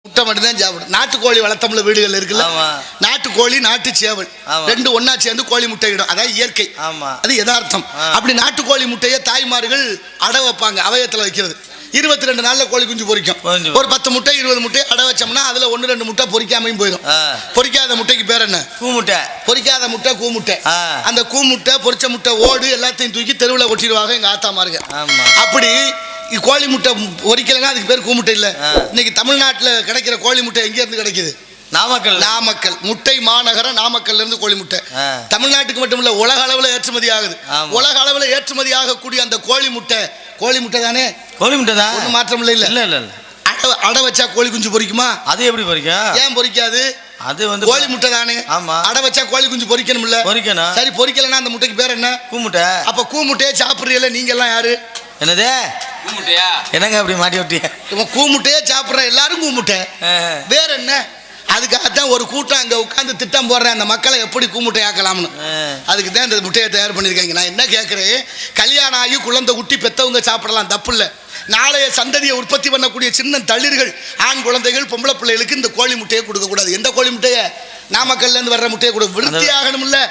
முட்டை மட்டும் தான் சாப்பிடும். நாட்டுக்கோழி வளர்த்தமுள்ள வீடுகள் இருக்குல்ல, நாட்டுக்கோழி நாட்டு சேவல் ரெண்டு ஒன்னா சேர்ந்து கோழி முட்டை இடும். அதான் இயற்கை, அது யதார்த்தம். அப்படி நாட்டுக்கோழி முட்டையை தாய்மார்கள் அடை வைப்பாங்க, அவயத்தில் வைக்கிறது. 22 நாள்ல கோழி குஞ்சு பொரிக்கும். ஒரு 10 முட்டை 20 முட்டை அடை வச்சோம்னா அதுல 1-2 முட்டை பொரிக்காமையும் போயிடும். பொரிக்காத முட்டைக்கு பேர் என்ன? கூமுட்டை. பொரிக்காத முட்டை கூமுட்டை. அந்த கூமுட்டை பொரிச்ச முட்டை ஓடு எல்லாத்தையும் தூக்கி தெருவில் ஒட்டிடுவாங்க எங்க ஆத்தாமாருங்க. அப்படி கோழி முட்டை பொரிக்கலைன்னா அதுக்கு பேர் கூமுட்டை இல்லை. இன்னைக்கு தமிழ்நாட்டில் கிடைக்கிற கோழி முட்டை எங்க இருந்து கிடைக்குது? நாமக்கல் முட்டை மாநகரம். நாமக்கல்ல இருந்து கோழி முட்டை தமிழ்நாட்டுக்கு மட்டும் இல்ல, உலக அளவில் ஏற்றுமதி ஆகுது. உலக அளவில் ஏற்றுமதி ஆகக்கூடிய அந்த கோழி முட்டை தானே? கோழி முட்டை தான், ஒன்றும் மாற்றம் இல்லை. இல்ல இல்ல அடை வச்சா கோழி குஞ்சு பொரிக்குமா? அது எப்படி பொரிக்கும்? ஏன் பொரிக்காது? அது வந்து கோழி முட்டை தானே. ஆமா, அடை வச்சா கோழி குஞ்சு பொரிக்கணும்ல. பொரிக்கணும். சரி, பொரிக்கலன்னா அந்த முட்டைக்கு பேர் என்ன? கூமுட்டை. அப்ப கூமுட்டையே சாப்பிடுறீங்களா நீங்க எல்லாம்? யாரு? என்னதே கூமுட்டையா? என்னங்க அப்படி மாட்டி விட்டீங்க? கூமுட்டையே சாப்பிடுற எல்லாரும் கூமுட்டை. வேற என்ன? அதுக்காகத்தான் ஒரு கூட்டம் அங்கே உட்காந்து திட்டம் போடுறேன், அந்த மக்களை எப்படி கூமுட்டை ஆக்கலாம்னு. அதுக்கு தான் இந்த முட்டையை தயார் பண்ணியிருக்காங்க. நான் என்ன கேட்குறேன், கல்யாணம் ஆகி குழந்தை குட்டி பெற்றவங்க சாப்பிடலாம், தப்பு இல்லை. நாளைய சந்ததியை உற்பத்தி பண்ணக்கூடிய சின்ன தளிர்கள், ஆண் குழந்தைகள், பொம்பளை பிள்ளைகளுக்கு இந்த கோழி முட்டையை கொடுக்கக்கூடாது. எந்த கோழி முட்டையை? நாமக்கல்லேருந்து வர்ற முட்டையை கொடுக்க. விருத்தி ஆகணும் இல்லை.